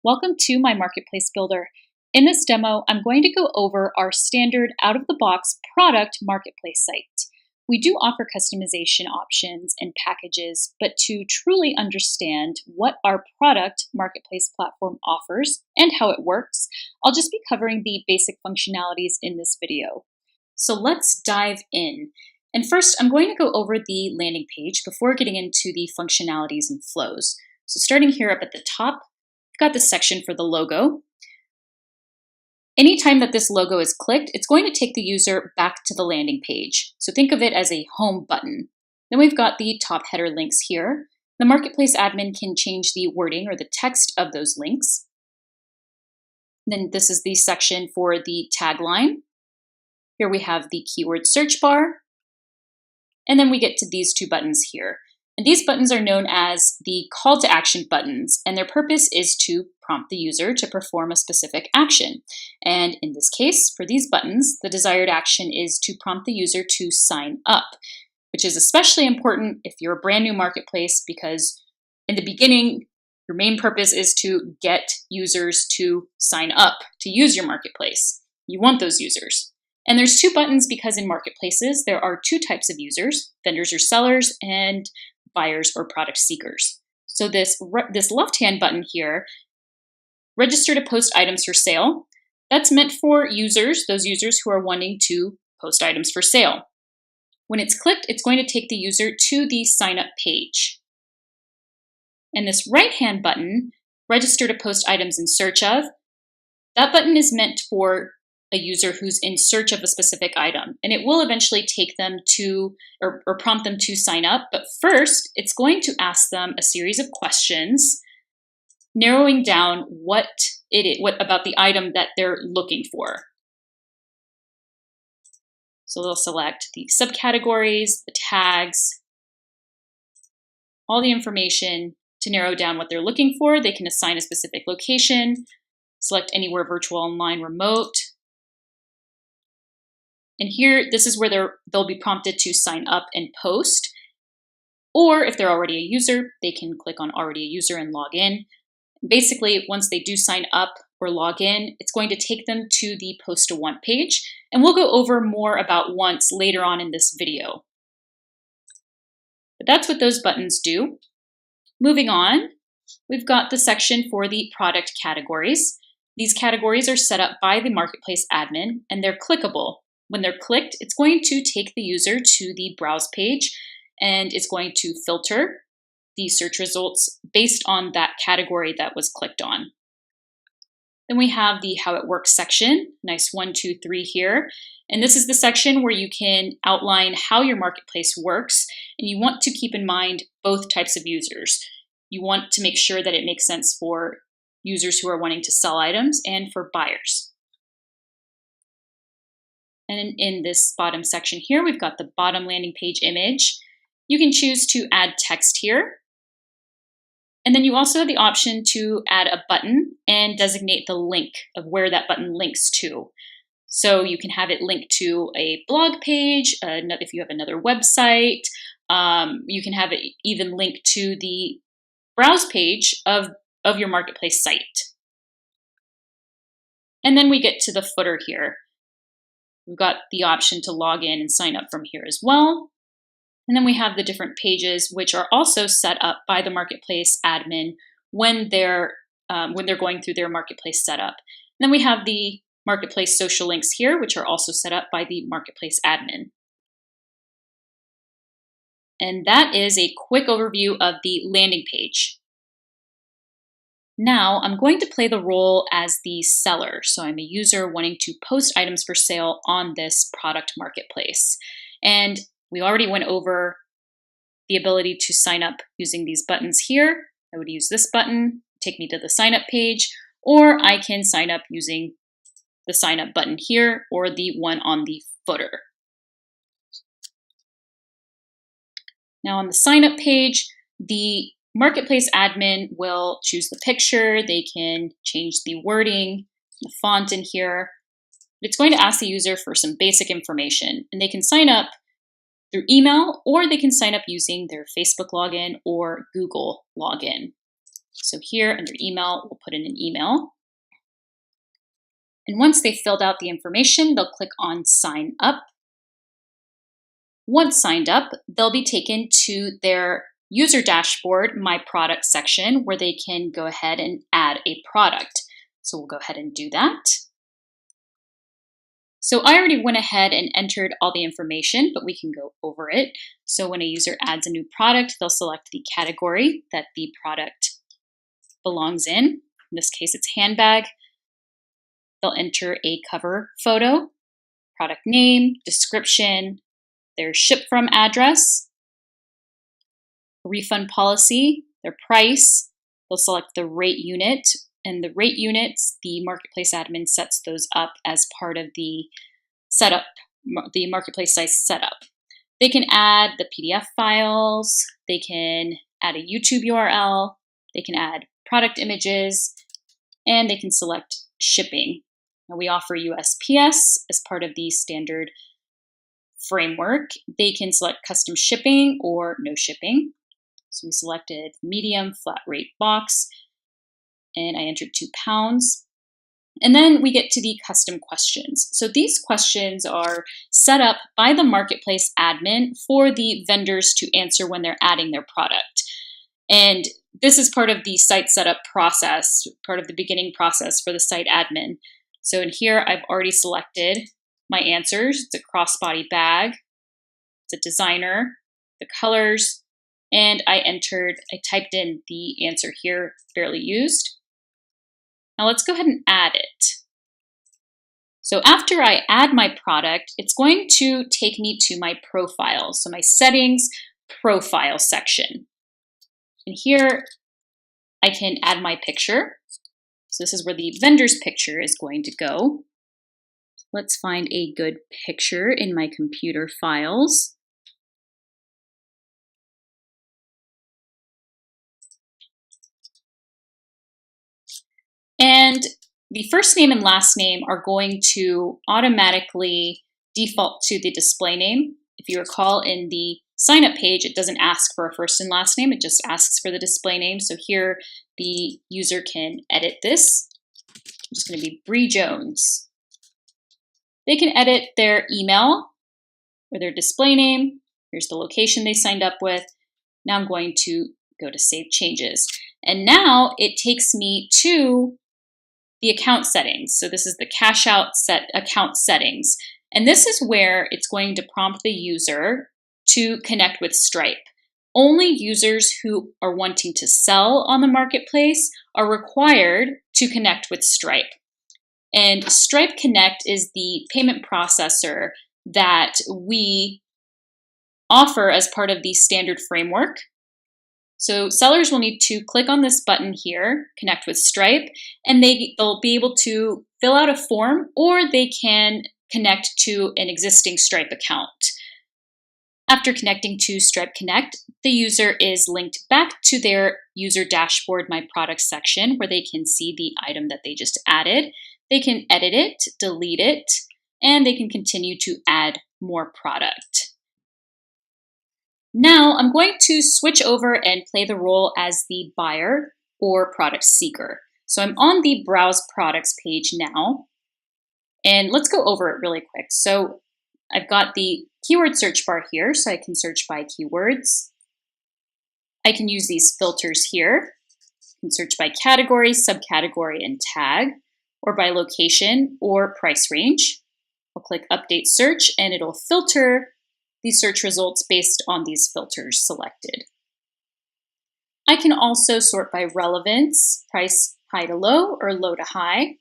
Welcome to my Marketplace Builder. In this demo, I'm going to go over our standard out-of-the-box product marketplace site. We do offer customization options and packages, but to truly understand what our product marketplace platform offers and how it works, I'll just be covering the basic functionalities in this video. So let's dive in. And first, I'm going to go over the landing page before getting into the functionalities and flows. So starting here up at the top, we've got the section for the logo. Anytime that this logo is clicked, it's going to take the user back to the landing page. So think of it as a home button. Then we've got the top header links here. The marketplace admin can change the wording or the text of those links. Then this is the section for the tagline. Here we have the keyword search bar. And then we get to these two buttons here. And these buttons are known as the call to action buttons, and their purpose is to prompt the user to perform a specific action. And in this case, for these buttons, the desired action is to prompt the user to sign up, which is especially important if you're a brand new marketplace, because in the beginning, your main purpose is to get users to sign up to use your marketplace. You want those users. And there's two buttons because in marketplaces, there are two types of users, vendors or sellers, and buyers or product seekers. So this left-hand button here, register to post items for sale, that's meant for users, those users who are wanting to post items for sale. When it's clicked, it's going to take the user to the sign up page. And this right-hand button, register to post items in search of, that button is meant for a user who's in search of a specific item, and it will eventually take them to or prompt them to sign up. But first, it's going to ask them a series of questions, narrowing down what about the item that they're looking for. So they'll select the subcategories, the tags, all the information to narrow down what they're looking for. They can assign a specific location, select anywhere virtual, online, remote. And here, this is where they'll be prompted to sign up and post. Or if they're already a user, they can click on already a user and log in. Basically, once they do sign up or log in, it's going to take them to the post to want page. And we'll go over more about wants later on in this video. But that's what those buttons do. Moving on, we've got the section for the product categories. These categories are set up by the marketplace admin, and they're clickable. When they're clicked, it's going to take the user to the browse page, and it's going to filter the search results based on that category that was clicked on. Then we have the how it works section, nice 1, 2, 3 here. And this is the section where you can outline how your marketplace works, and you want to keep in mind both types of users. You want to make sure that it makes sense for users who are wanting to sell items and for buyers. And in this bottom section here, we've got the bottom landing page image. You can choose to add text here. And then you also have the option to add a button and designate the link of where that button links to. So you can have it linked to a blog page, if you have another website. You can have it even linked to the browse page of your marketplace site. And then we get to the footer here. We've got the option to log in and sign up from here as well. And then we have the different pages, which are also set up by the marketplace admin when they're going through their marketplace setup. And then we have the marketplace social links here, which are also set up by the marketplace admin. And that is a quick overview of the landing page. Now I'm going to play the role as the seller. So I'm a user wanting to post items for sale on this product marketplace. And we already went over the ability to sign up using these buttons here. I would use this button, take me to the sign up page, or I can sign up using the sign up button here or the one on the footer. Now on the sign up page, the marketplace admin will choose the picture. They can change the wording, the font in here. It's going to ask the user for some basic information, and they can sign up through email, or they can sign up using their Facebook login or Google login. So here under email, we'll put in an email. And once they've filled out the information, they'll click on sign up. Once signed up, they'll be taken to their user dashboard, My Product section, where they can go ahead and add a product. So we'll go ahead and do that. So I already went ahead and entered all the information, but we can go over it. So when a user adds a new product, they'll select the category that the product belongs in. In this case, it's handbag. They'll enter a cover photo, product name, description, their ship from address, refund policy, their price. They'll select the rate unit, and the rate units, the marketplace admin sets those up as part of the setup, the marketplace site setup. They can add the PDF files, they can add a YouTube URL, they can add product images, and they can select shipping. Now we offer USPS as part of the standard framework. They can select custom shipping or no shipping. So we selected medium flat rate box, and I entered 2 pounds. And then we get to the custom questions. So these questions are set up by the marketplace admin for the vendors to answer when they're adding their product. And this is part of the site setup process, part of the beginning process for the site admin. So in here, I've already selected my answers. It's a crossbody bag, it's a designer, the colors, and I typed in the answer here, barely used. Now let's go ahead and add it. So after I add my product, it's going to take me to my profile. So my settings profile section. And here I can add my picture. So this is where the vendor's picture is going to go. Let's find a good picture in my computer files. And the first name and last name are going to automatically default to the display name. If you recall, in the sign up page, it doesn't ask for a first and last name, it just asks for the display name. So here the user can edit this. It's going to be Bree Jones. They can edit their email or their display name. Here's the location they signed up with. Now I'm going to go to Save Changes. And now it takes me to the account settings. So this is the cash out account settings. And this is where it's going to prompt the user to connect with Stripe. Only users who are wanting to sell on the marketplace are required to connect with Stripe. And Stripe Connect is the payment processor that we offer as part of the standard framework. So sellers will need to click on this button here, Connect with Stripe, and they'll be able to fill out a form, or they can connect to an existing Stripe account. After connecting to Stripe Connect, the user is linked back to their user dashboard, My Product section, where they can see the item that they just added. They can edit it, delete it, and they can continue to add more product. Now I'm going to switch over and play the role as the buyer or product seeker. So I'm on the Browse Products page now, and let's go over it really quick. So I've got the keyword search bar here, so I can search by keywords. I can use these filters here. I can search by category, subcategory, and tag, or by location or price range. I'll click Update Search, and it'll filter the search results based on these filters selected. I can also sort by relevance, price high to low or low to high.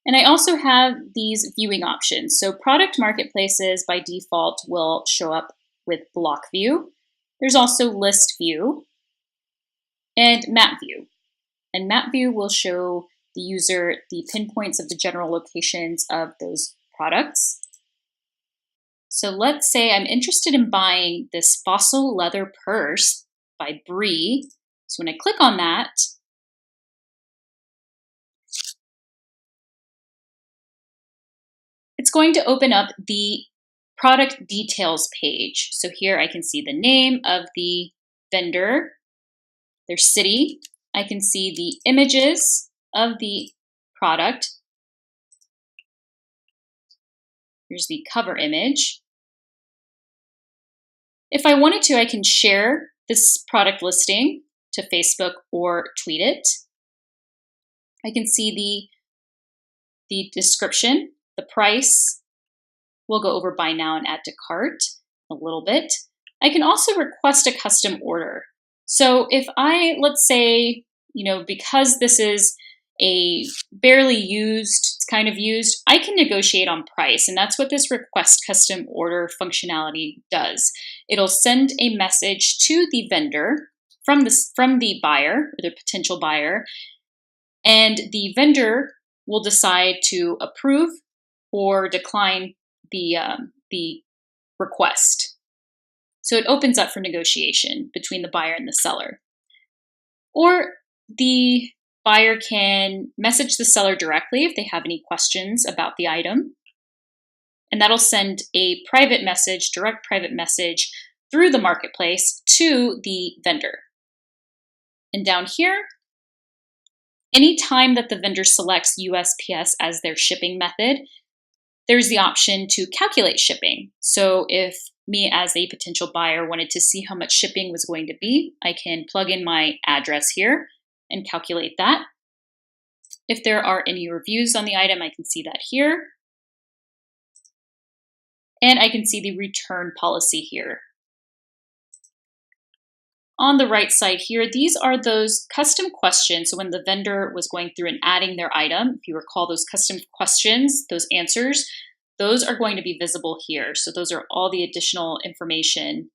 And I also have these viewing options. So product marketplaces by default will show up with block view. There's also list view and map view. And map view will show the user the pinpoints of the general locations of those products. So let's say I'm interested in buying this fossil leather purse by Bree. So when I click on that, it's going to open up the product details page. So here I can see the name of the vendor, their city. I can see the images of the product. Here's the cover image. If I wanted to, I can share this product listing to Facebook or tweet it. I can see the description, the price. We'll go over buy now and add to cart a little bit. I can also request a custom order. So if let's say, because this is a barely used, it's kind of used, I can negotiate on price. And that's what this request custom order functionality does. It'll send a message to the vendor from the buyer or the potential buyer, and the vendor will decide to approve or decline the request. So it opens up for negotiation between the buyer and the seller. Or the buyer can message the seller directly if they have any questions about the item. And that'll send a direct private message through the marketplace to the vendor. And down here, anytime that the vendor selects USPS as their shipping method, there's the option to calculate shipping. So if me as a potential buyer wanted to see how much shipping was going to be, I can plug in my address here and calculate that. If there are any reviews on the item, I can see that here. And I can see the return policy here. On the right side here, these are those custom questions. So when the vendor was going through and adding their item, if you recall those custom questions, those answers, those are going to be visible here. So those are all the additional information.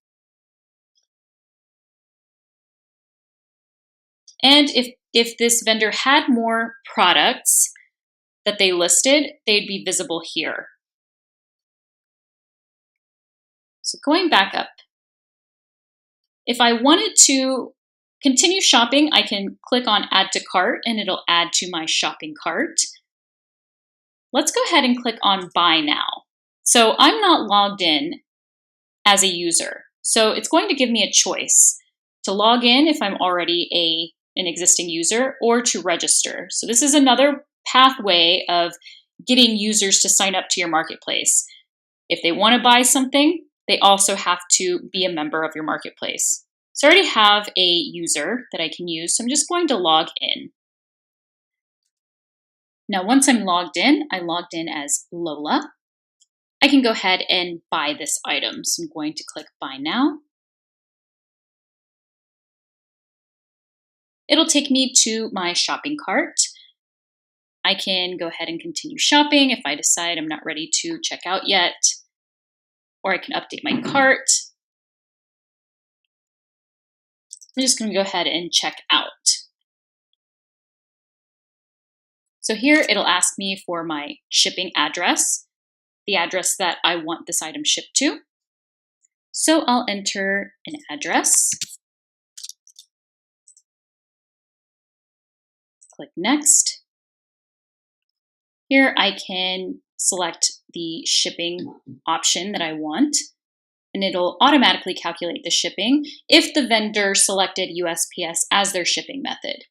And if this vendor had more products that they listed, they'd be visible here. So going back up, if I wanted to continue shopping, I can click on Add to Cart and it'll add to my shopping cart. Let's go ahead and click on Buy Now. So I'm not logged in as a user. So it's going to give me a choice to log in if I'm already an existing user or to register. So this is another pathway of getting users to sign up to your marketplace. If they want to buy something, they also have to be a member of your marketplace. So I already have a user that I can use, so I'm just going to log in. Now, once I'm logged in, I logged in as Lola. I can go ahead and buy this item. So I'm going to click Buy Now. It'll take me to my shopping cart. I can go ahead and continue shopping if I decide I'm not ready to check out yet. Or I can update my cart. I'm just going to go ahead and check out. So here it'll ask me for my shipping address, the address that I want this item shipped to. So I'll enter an address. Click Next. Here I can select the shipping option that I want, and it'll automatically calculate the shipping if the vendor selected USPS as their shipping method.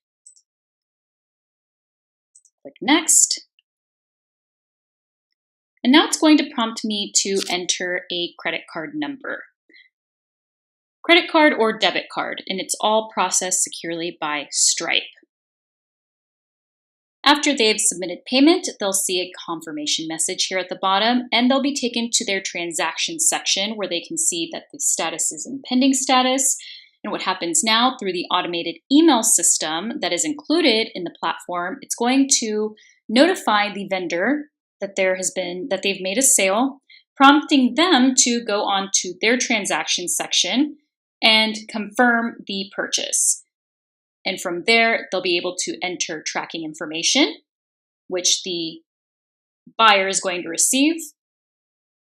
Click Next. And now it's going to prompt me to enter a credit card number. Credit card or debit card, and it's all processed securely by Stripe. After they've submitted payment, they'll see a confirmation message here at the bottom, and they'll be taken to their transactions section where they can see that the status is in pending status. And what happens now through the automated email system that is included in the platform, it's going to notify the vendor that they've made a sale, prompting them to go on to their transactions section and confirm the purchase. And from there, they'll be able to enter tracking information, which the buyer is going to receive.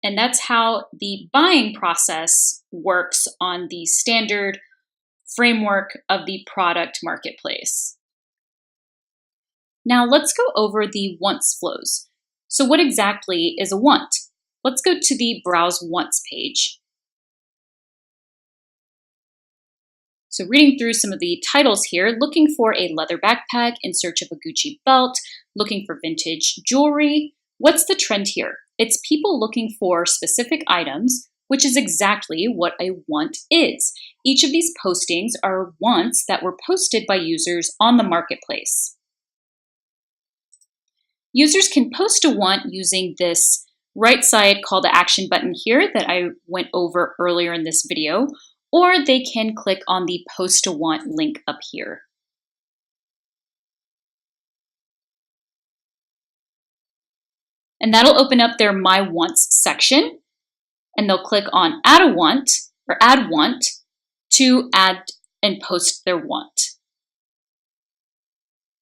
And that's how the buying process works on the standard framework of the product marketplace. Now let's go over the once flows. So what exactly is a want? Let's go to the Browse Once page. So reading through some of the titles here, looking for a leather backpack in search of a Gucci belt, looking for vintage jewelry. What's the trend here? It's people looking for specific items, which is exactly what a want is. Each of these postings are wants that were posted by users on the marketplace. Users can post a want using this right side call to action button here that I went over earlier in this video, or they can click on the post a want link up here. And that'll open up their My Wants section, and they'll click on Add a Want or Add Want to add and post their want.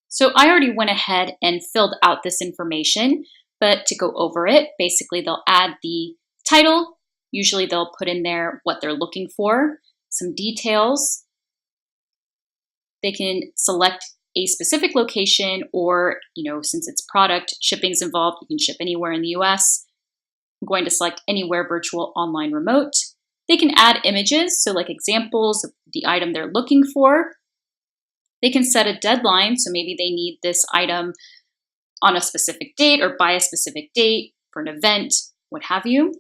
So I already went ahead and filled out this information, but to go over it, basically they'll add the title. Usually they'll put in there what they're looking for, some details. They can select a specific location or, since it's product, shipping's involved, you can ship anywhere in the US. I'm going to select anywhere virtual, online, remote. They can add images, so like examples of the item they're looking for. They can set a deadline, so maybe they need this item on a specific date or by a specific date for an event, what have you.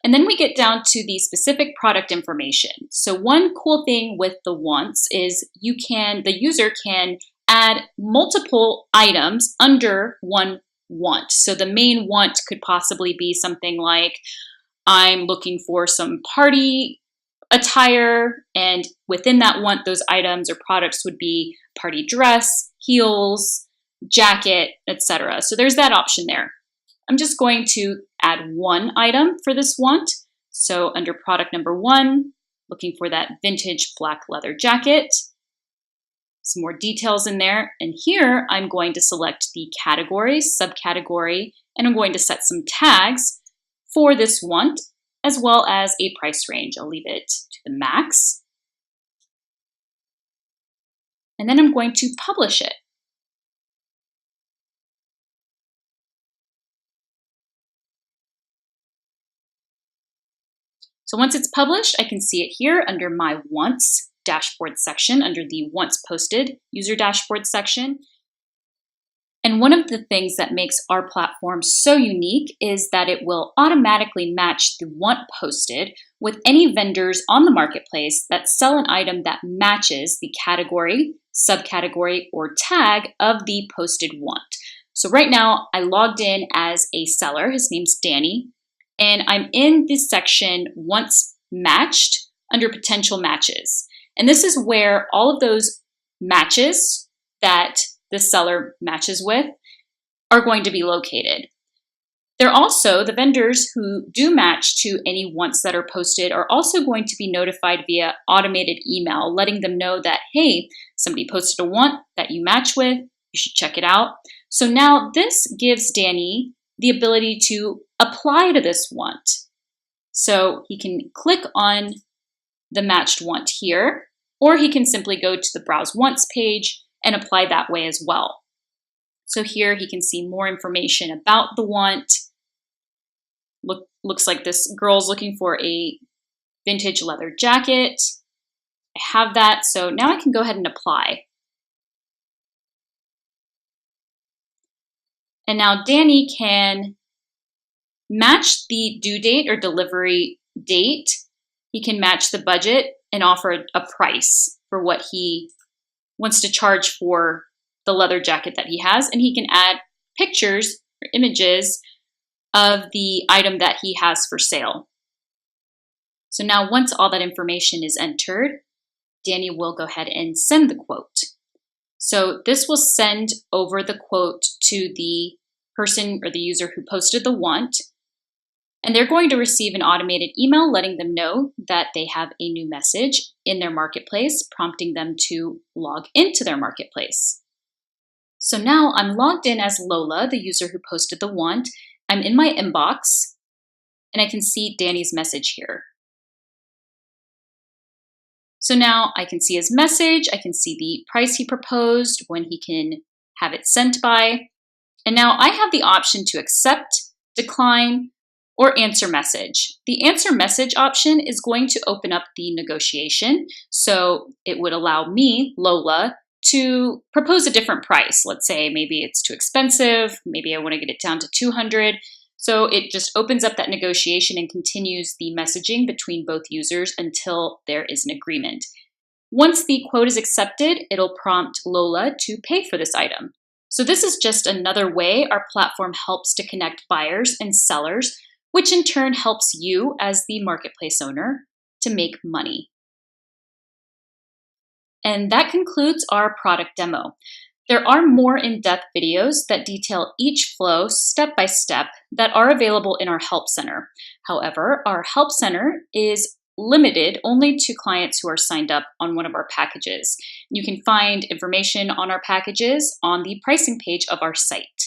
And then we get down to the specific product information. So one cool thing with the wants is the user can add multiple items under one want. So the main want could possibly be something like, I'm looking for some party attire, and within that want, those items or products would be party dress, heels, jacket, etc. So there's that option there. I'm just going to add one item for this want. So under product number 1, looking for that vintage black leather jacket. Some more details in there. And here I'm going to select the category, subcategory, and I'm going to set some tags for this want, as well as a price range. I'll leave it to the max. And then I'm going to publish it. So once it's published, I can see it here under my wants dashboard section, under the once posted user dashboard section. And one of the things that makes our platform so unique is that it will automatically match the want posted with any vendors on the marketplace that sell an item that matches the category, subcategory, or tag of the posted want. So right now I logged in as a seller. His name's Danny. And I'm in this section once matched under potential matches. And this is where all of those matches that the seller matches with are going to be located. They're also, the vendors who do match to any wants that are posted are also going to be notified via automated email, letting them know that, hey, somebody posted a want that you match with, you should check it out. So now this gives Danny the ability to apply to this want. So he can click on the matched want here, or he can simply go to the Browse Wants page and apply that way as well. So here he can see more information about the want. Looks like this girl's looking for a vintage leather jacket. I have that, so now I can go ahead and apply. And now Danny can match the due date or delivery date. He can match the budget and offer a price for what he wants to charge for the leather jacket that he has. And he can add pictures or images of the item that he has for sale. So now once all that information is entered, Danny will go ahead and send the quote. So this will send over the quote to the person or the user who posted the want, and they're going to receive an automated email letting them know that they have a new message in their marketplace, prompting them to log into their marketplace. So now I'm logged in as Lola, the user who posted the want. I'm in my inbox, and I can see Danny's message here. So now I can see his message, I can see the price he proposed, when he can have it sent by, and now I have the option to accept, decline, or answer message. The answer message option is going to open up the negotiation. So it would allow me, Lola, to propose a different price. Let's say maybe it's too expensive, maybe I want to get it down to 200. So it just opens up that negotiation and continues the messaging between both users until there is an agreement. Once the quote is accepted, it'll prompt Lola to pay for this item. So this is just another way our platform helps to connect buyers and sellers, which in turn helps you as the marketplace owner to make money. And that concludes our product demo. There are more in-depth videos that detail each flow step by step that are available in our Help Center. However, our Help Center is limited only to clients who are signed up on one of our packages. You can find information on our packages on the pricing page of our site.